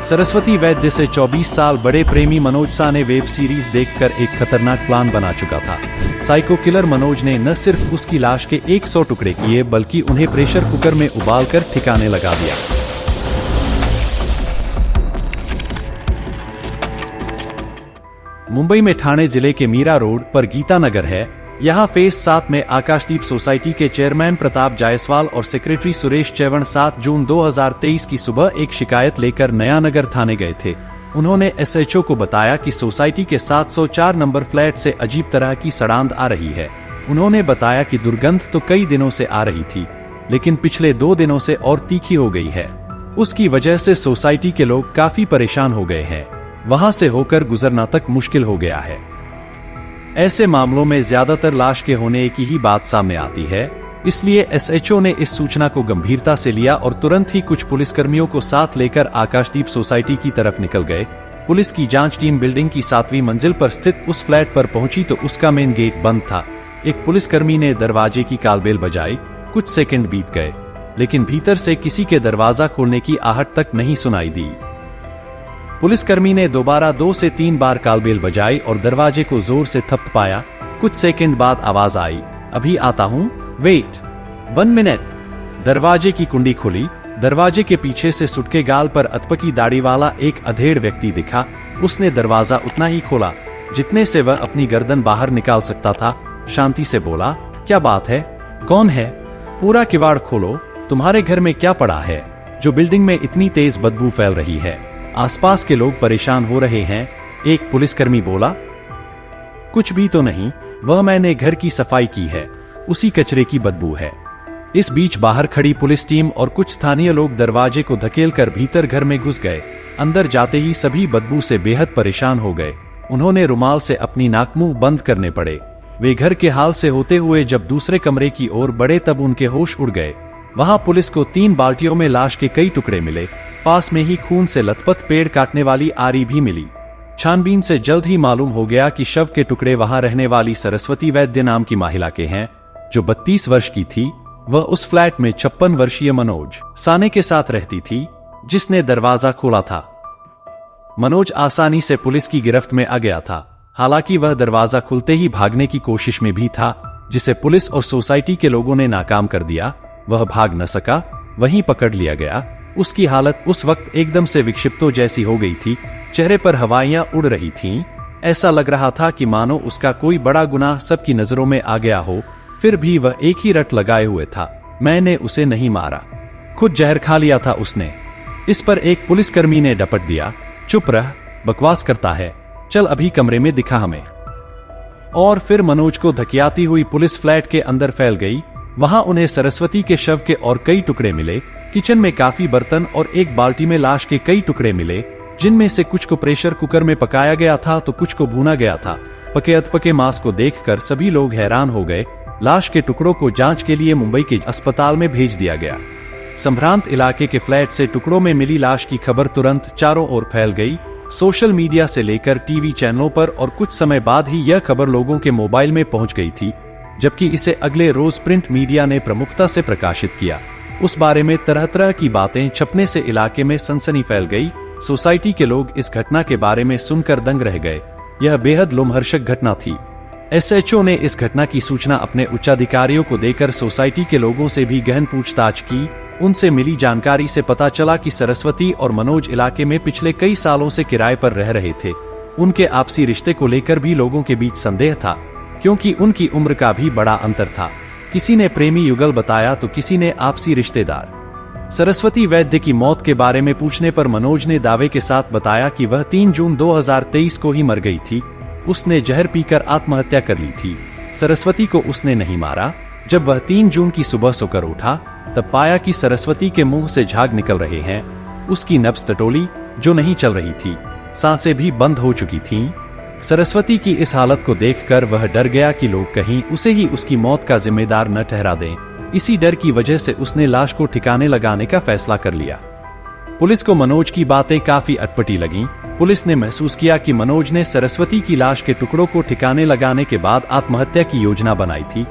सरस्वती वैद्य से 24 साल बड़े प्रेमी मनोज सा ने वेब सीरीज देखकर एक खतरनाक प्लान बना चुका था। साइको किलर मनोज ने न सिर्फ उसकी लाश के 100 टुकड़े किए बल्कि उन्हें प्रेशर कुकर में उबालकर ठिकाने लगा दिया। मुंबई में ठाणे जिले के मीरा रोड पर गीता नगर है। यहाँ फेज 7 में आकाशदीप सोसाइटी के चेयरमैन प्रताप जायसवाल और सेक्रेटरी सुरेश चैवण 7 जून 2023 की सुबह एक शिकायत लेकर नया नगर थाने गए थे। उन्होंने एसएचओ को बताया कि सोसाइटी के 704 नंबर फ्लैट से अजीब तरह की सड़ांध आ रही है। उन्होंने बताया कि दुर्गंध तो कई दिनों से आ रही थी, लेकिन पिछले 2 दिनों से और तीखी हो गई है। उसकी वजह से सोसाइटी के लोग काफी परेशान हो गए हैं। वहां से होकर गुजरना तक मुश्किल हो गया है। ऐसे मामलों में ज्यादातर लाश के होने की ही बात सामने आती है। इसलिए एसएचओ ने इस सूचना को गंभीरता से लिया और तुरंत ही कुछ पुलिसकर्मियों को साथ लेकर आकाशदीप सोसाइटी की तरफ निकल गए। पुलिस की जांच टीम बिल्डिंग की 7वीं मंजिल पर स्थित उस फ्लैट पर पहुंची तो उसका मेन गेट बंद था। एक पुलिसकर्मी ने दरवाजे की कालबेल बजाई। कुछ सेकंड बीत गए, लेकिन भीतर से किसी के दरवाजा खोलने की आहट तक नहीं सुनाई दी। पुलिसकर्मी ने दोबारा 2 से 3 बार कालबेल बजाई और दरवाजे को जोर से थपथपाया। कुछ सेकंड बाद आवाज आई, अभी आता हूँ, वेट 1 मिनट। दरवाजे की कुंडी खुली। दरवाजे के पीछे से सुटके गाल पर अधपकी दाढ़ी वाला एक अधेड़ व्यक्ति दिखा। उसने दरवाजा उतना ही खोला जितने से वह अपनी गर्दन बाहर निकाल सकता था। शांति से बोला, क्या बात है, कौन है? पूरा किवाड़ खोलो, तुम्हारे घर में क्या पड़ा है जो बिल्डिंग में इतनी तेज बदबू फैल रही है? आसपास के लोग परेशान हो रहे हैं। एक पुलिसकर्मी बोला, कुछ भी तो नहीं, वह मैंने घर की सफाई की है, उसी कचरे की बदबू है। इस बीच बाहर खड़ी पुलिस टीम और कुछ स्थानीय लोग दरवाजे को धकेलकर भीतर घर में घुस गए। अंदर जाते ही सभी बदबू से बेहद परेशान हो गए। उन्होंने रुमाल से अपनी नाक मुंह बंद करने पड़े। वे घर के हाल से होते हुए जब दूसरे कमरे की ओर बढ़े तब उनके होश उड़ गए। वहां पुलिस को 3 बाल्टियों में लाश के कई टुकड़े मिले। पास में ही खून से लथपथ पेड़ काटने वाली आरी भी मिली। छानबीन से जल्द ही मालूम हो गया कि शव के टुकड़े वहां रहने वाली सरस्वती वैद्य नाम की महिला के हैं, जो 32 वर्ष की थी। वह उस फ्लैट में 56 वर्षीय मनोज साने के साथ रहती थी, जिसने दरवाजा खोला था। मनोज आसानी से पुलिस की गिरफ्त में आ गया था। हालांकि वह दरवाजा खुलते ही भागने की कोशिश में भी था, जिसे पुलिस और सोसाइटी के लोगों ने नाकाम कर दिया। वह भाग न सका, वहीं पकड़ लिया गया। उसकी हालत उस वक्त एकदम से विक्षिप्तों जैसी हो गई थी। चेहरे पर हवाइयां उड़ रही थीं। ऐसा लग रहा था कि मानो उसका कोई बड़ा गुनाह सबकी नजरों में आ गया हो। फिर भी वह एक ही रट लगाए हुए था, मैंने उसे नहीं मारा, खुद जहर खा लिया था उसने। इस पर एक पुलिसकर्मी ने डपट दिया, चुप रह, बकवास करता है, चल अभी कमरे में दिखा हमें। और फिर मनोज को धकियाती हुई पुलिस फ्लैट के अंदर फैल गई। वहां उन्हें सरस्वती के शव के और कई टुकड़े मिले। किचन में काफी बर्तन और एक बाल्टी में लाश के कई टुकड़े मिले, जिनमें से कुछ को प्रेशर कुकर में पकाया गया था तो कुछ को भूना गया था। पके अधपके मांस को देखकर सभी लोग हैरान हो गए। लाश के टुकड़ों को जांच के लिए मुंबई के अस्पताल में भेज दिया गया। संभ्रांत इलाके के फ्लैट से टुकड़ों में मिली लाश की खबर तुरंत चारों ओर फैल गई। सोशल मीडिया से लेकर टीवी चैनलों पर, और कुछ समय बाद ही यह खबर लोगों के मोबाइल में पहुंच गई थी, जबकि इसे अगले रोज प्रिंट मीडिया ने प्रमुखता से प्रकाशित किया। उस बारे में तरह तरह की बातें छपने से इलाके में सनसनी फैल गई। सोसाइटी के लोग इस घटना के बारे में सुनकर दंग रह गए। यह बेहद लोमहर्षक घटना थी। एसएचओ ने इस घटना की सूचना अपने उच्चाधिकारियों को देकर सोसाइटी के लोगों से भी गहन पूछताछ की। उनसे मिली जानकारी से पता चला कि सरस्वती और मनोज इलाके में पिछले कई सालों से किराए पर रह रहे थे। उनके आपसी रिश्ते को लेकर भी लोगों के बीच संदेह था, क्योंकि उनकी उम्र का भी बड़ा अंतर था। किसी ने प्रेमी युगल बताया तो किसी ने आपसी रिश्तेदार। सरस्वती वैद्य की मौत के बारे में पूछने पर मनोज ने दावे के साथ बताया कि वह 3 जून 2023 को ही मर गई थी। उसने जहर पीकर आत्महत्या कर ली थी। सरस्वती को उसने नहीं मारा। जब वह 3 जून की सुबह सोकर उठा तब पाया कि सरस्वती के मुंह से झाग निकल रहे हैं। उसकी नब्ज टटोली जो नहीं चल रही थी, सांसें भी बंद हो चुकी थीं। सरस्वती की इस हालत को देखकर वह डर गया कि लोग कहीं उसे ही उसकी मौत का जिम्मेदार न ठहरा दें। इसी डर की वजह से उसने लाश को ठिकाने लगाने का फैसला कर लिया। पुलिस को मनोज की बातें काफी अटपटी लगीं। पुलिस ने महसूस किया कि मनोज ने सरस्वती की लाश के टुकड़ों को ठिकाने लगाने के बाद आत्महत्या की योजना बनाई थी।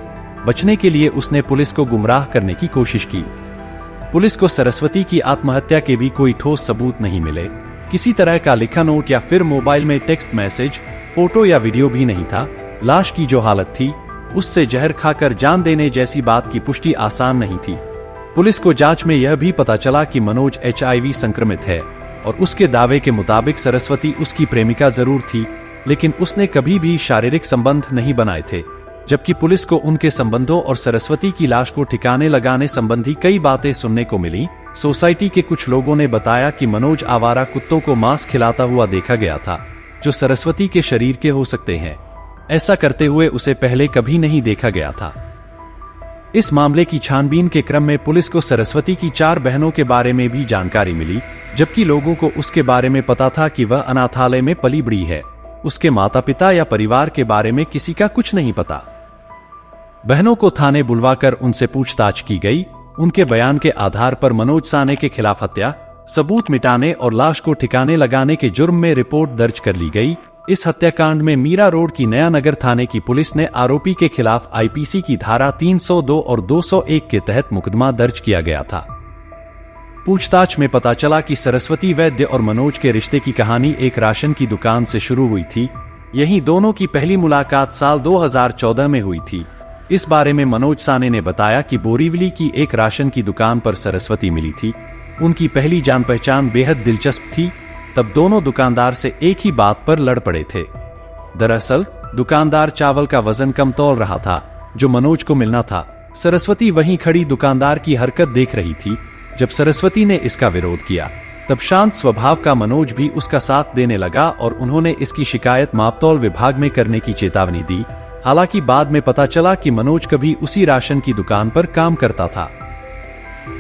बचने के लिए उसने पुलिस को गुमराह करने की कोशिश की। पुलिस को सरस्वती की आत्महत्या के भी कोई ठोस सबूत नहीं मिले, किसी तरह का लिखा नोट या फिर मोबाइल में टेक्स्ट मैसेज, फोटो या वीडियो भी नहीं था। लाश की जो हालत थी, उससे जहर खाकर जान देने जैसी बात की पुष्टि आसान नहीं थी। पुलिस को जांच में यह भी पता चला कि मनोज HIV संक्रमित है और उसके दावे के मुताबिक सरस्वती उसकी प्रेमिका जरूर थी, लेकिन उसने कभी भी शारीरिक संबंध नहीं बनाए थे। जबकि पुलिस को उनके संबंधों और सरस्वती की लाश को ठिकाने लगाने संबंधी कई बातें सुनने को मिली। सोसाइटी के कुछ लोगों ने बताया कि मनोज आवारा कुत्तों को मांस खिलाता हुआ देखा गया था, जो सरस्वती के शरीर के हो सकते हैं। ऐसा करते हुए उसे पहले कभी नहीं देखा गया था। इस मामले की छानबीन के क्रम में पुलिस को सरस्वती की 4 बहनों के बारे में भी जानकारी मिली, जबकि लोगों को उसके बारे में पता था कि वह अनाथालय में पली बड़ी है। उसके माता पिता या परिवार के बारे में किसी का कुछ नहीं पता। बहनों को थाने बुलवाकर उनसे पूछताछ की गई। उनके बयान के आधार पर मनोज साने के खिलाफ हत्या, सबूत मिटाने और लाश को ठिकाने लगाने के जुर्म में रिपोर्ट दर्ज कर ली गई। इस हत्याकांड में मीरा रोड की नया नगर थाने की पुलिस ने आरोपी के खिलाफ IPC की धारा 302 और 201 के तहत मुकदमा दर्ज किया गया था। पूछताछ में पता चला कि सरस्वती वैद्य और मनोज के रिश्ते की कहानी एक राशन की दुकान से शुरू हुई थी। यही दोनों की पहली मुलाकात साल 2014 में हुई थी। इस बारे में मनोज साने ने बताया कि बोरीवली की एक राशन की दुकान पर सरस्वती मिली थी। उनकी पहली जान पहचान बेहद दिलचस्प थी। तब दोनों दुकानदार से एक ही बात पर लड़ पड़े थे। दरअसल दुकानदार चावल का वजन कम तौल रहा था, जो मनोज को मिलना था। सरस्वती वहीं खड़ी दुकानदार की हरकत देख रही थी। जब सरस्वती ने इसका विरोध किया, तब शांत स्वभाव का मनोज भी उसका साथ देने लगा और उन्होंने इसकी शिकायत मापतौल विभाग में करने की चेतावनी दी। हालांकि बाद में पता चला कि मनोज कभी उसी राशन की दुकान पर काम करता था।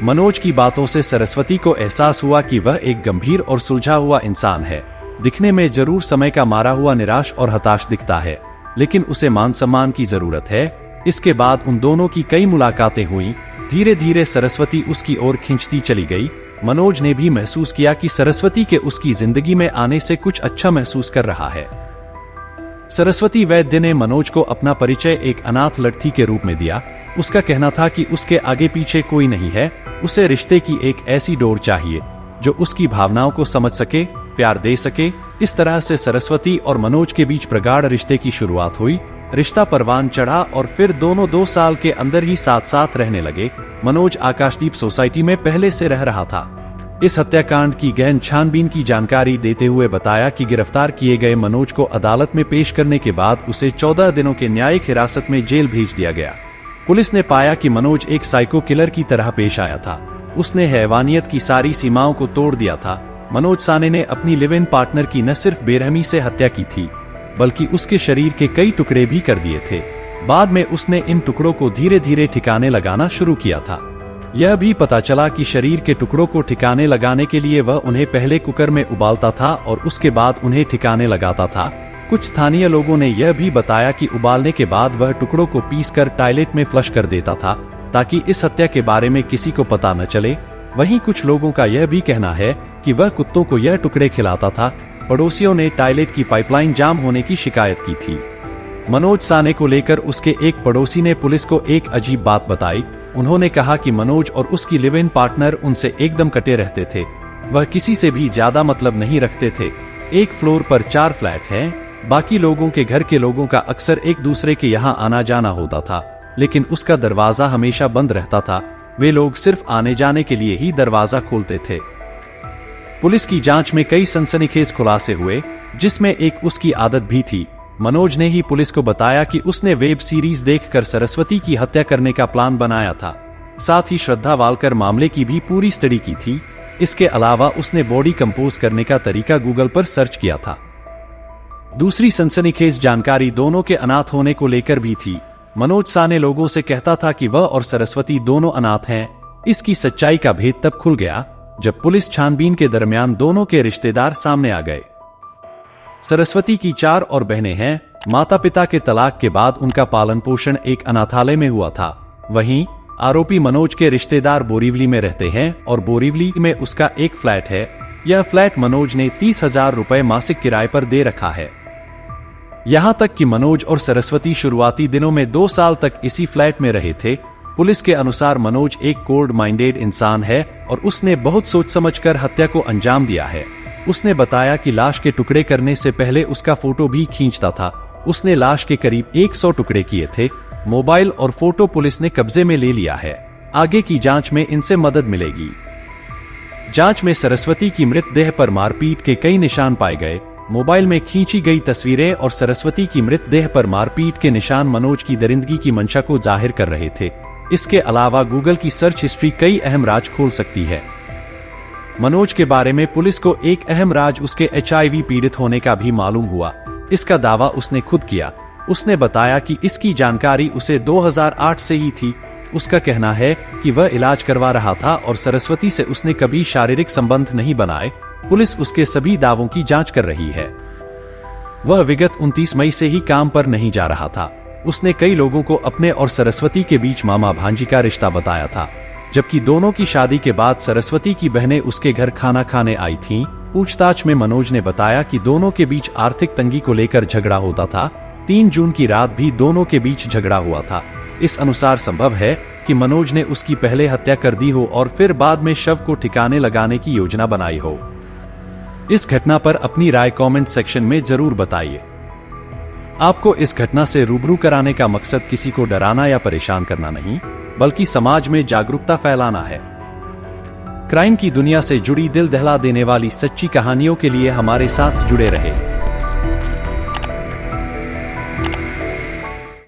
मनोज की बातों से सरस्वती को एहसास हुआ कि वह एक गंभीर और सुलझा हुआ इंसान है। दिखने में जरूर समय का मारा हुआ निराश और हताश दिखता है, लेकिन उसे मान सम्मान की जरूरत है। इसके बाद उन दोनों की कई मुलाकातें हुई। धीरे धीरे सरस्वती उसकी ओर खींचती चली गई। मनोज ने भी महसूस किया कि सरस्वती के उसकी जिंदगी में आने से कुछ अच्छा महसूस कर रहा है। सरस्वती वैद्य ने मनोज को अपना परिचय एक अनाथ लड़की के रूप में दिया। उसका कहना था कि उसके आगे पीछे कोई नहीं है। उसे रिश्ते की एक ऐसी डोर चाहिए जो उसकी भावनाओं को समझ सके, प्यार दे सके। इस तरह से सरस्वती और मनोज के बीच प्रगाढ़ रिश्ते की शुरुआत हुई। रिश्ता परवान चढ़ा और फिर दोनों 2 साल के अंदर ही साथ साथ रहने लगे। मनोज आकाशदीप सोसाइटी में पहले से रह रहा था। इस हत्याकांड की गहन छानबीन की जानकारी देते हुए बताया कि गिरफ्तार किए गए मनोज को अदालत में पेश करने के बाद उसे 14 दिनों के न्यायिक हिरासत में जेल भेज दिया गया। पुलिस ने पाया कि मनोज एक साइको किलर की तरह पेश आया था। उसने हैवानियत की सारी सीमाओं को तोड़ दिया था। मनोज साने ने अपनी लिव इन पार्टनर की न सिर्फ बेरहमी से हत्या की थी, बल्कि उसके शरीर के कई टुकड़े भी कर दिए थे। बाद में उसने इन टुकड़ों को धीरे धीरे ठिकाने लगाना शुरू किया था। यह भी पता चला कि शरीर के टुकड़ों को ठिकाने लगाने के लिए वह उन्हें पहले कुकर में उबालता था और उसके बाद उन्हें ठिकाने लगाता था। कुछ स्थानीय लोगों ने यह भी बताया कि उबालने के बाद वह टुकड़ों को पीसकर टॉयलेट में फ्लश कर देता था, ताकि इस हत्या के बारे में किसी को पता न चले। वहीं कुछ लोगों का यह भी कहना है कि वह कुत्तों को यह टुकड़े खिलाता था। पड़ोसियों ने टॉयलेट की पाइपलाइन जाम होने की शिकायत की थी। मनोज साने को लेकर उसके एक पड़ोसी ने पुलिस को एक अजीब बात बताई। उन्होंने कहा कि मनोज और उसकी लिव इन पार्टनर उनसे एकदम कटे रहते थे। वह किसी से भी ज्यादा मतलब नहीं रखते थे। एक फ्लोर पर 4 फ्लैट हैं। बाकी लोगों के घर के लोगों का अक्सर एक दूसरे के यहाँ आना जाना होता था, लेकिन उसका दरवाजा हमेशा बंद रहता था। वे लोग सिर्फ आने जाने के लिए ही दरवाजा खोलते थे। पुलिस की जांच में कई सनसनीखेज खुलासे हुए, जिसमें एक उसकी आदत भी थी। मनोज ने ही पुलिस को बताया कि उसने वेब सीरीज देखकर सरस्वती की हत्या करने का प्लान बनाया था। साथ ही श्रद्धा वालकर मामले की भी पूरी स्टडी की थी। इसके अलावा उसने बॉडी कंपोज करने का तरीका गूगल पर सर्च किया था। दूसरी सनसनीखेज जानकारी दोनों के अनाथ होने को लेकर भी थी। मनोज साने लोगों से कहता था कि वह और सरस्वती दोनों अनाथ हैं। इसकी सच्चाई का भेद तब खुल गया जब पुलिस छानबीन के दरमियान दोनों के रिश्तेदार सामने आ गए। सरस्वती की 4 और बहनें हैं। माता पिता के तलाक के बाद उनका पालन पोषण एक अनाथालय में हुआ था। वहीं आरोपी मनोज के रिश्तेदार बोरीवली में रहते हैं और बोरीवली में उसका एक फ्लैट है। यह फ्लैट मनोज ने 30,000 रुपए मासिक किराए पर दे रखा है। यहां तक कि मनोज और सरस्वती शुरुआती दिनों में 2 साल तक इसी फ्लैट में रहे थे। पुलिस के अनुसार मनोज एक कोल्ड माइंडेड इंसान है और उसने बहुत सोच समझकर हत्या को अंजाम दिया है। उसने बताया कि लाश के टुकड़े करने से पहले उसका फोटो भी खींचता था। उसने लाश के करीब 100 टुकड़े किए थे। मोबाइल और फोटो पुलिस ने कब्जे में ले लिया है। आगे की जांच में इनसे मदद मिलेगी। जांच में सरस्वती की मृतदेह पर मारपीट के कई निशान पाए गए। मोबाइल में खींची गई तस्वीरें और सरस्वती की मृतदेह पर मारपीट के निशान मनोज की दरिंदगी की मंशा को जाहिर कर रहे थे। इसके अलावा गूगल की सर्च हिस्ट्री कई अहम राज खोल सकती है। मनोज के बारे में पुलिस को एक अहम राज उसके HIV पीड़ित होने का भी मालूम हुआ। इसका दावा उसने खुद किया। उसने बताया कि इसकी जानकारी उसे 2008 से ही थी। उसका कहना है कि वह इलाज करवा रहा था और सरस्वती से उसने कभी शारीरिक संबंध नहीं बनाए। पुलिस उसके सभी दावों की जांच कर रही है। वह विगत 29 मई से ही काम पर नहीं जा रहा था। उसने कई लोगों को अपने और सरस्वती के बीच मामा भांजी का रिश्ता बताया था, जबकि दोनों की शादी के बाद सरस्वती की बहनें उसके घर खाना खाने आई थीं। पूछताछ में मनोज ने बताया कि दोनों के बीच आर्थिक तंगी को लेकर झगड़ा होता था। 3 जून की रात भी दोनों के बीच झगड़ा हुआ था। इस अनुसार संभव है कि मनोज ने उसकी पहले हत्या कर दी हो और फिर बाद में शव को ठिकाने लगाने की योजना बनाई हो। इस घटना पर अपनी राय कमेंट सेक्शन में जरूर बताइए। आपको इस घटना से रूबरू कराने का मकसद किसी को डराना या परेशान करना नहीं, बल्कि समाज में जागरूकता फैलाना है। क्राइम की दुनिया से जुड़ी दिल दहला देने वाली सच्ची कहानियों के लिए हमारे साथ जुड़े रहे।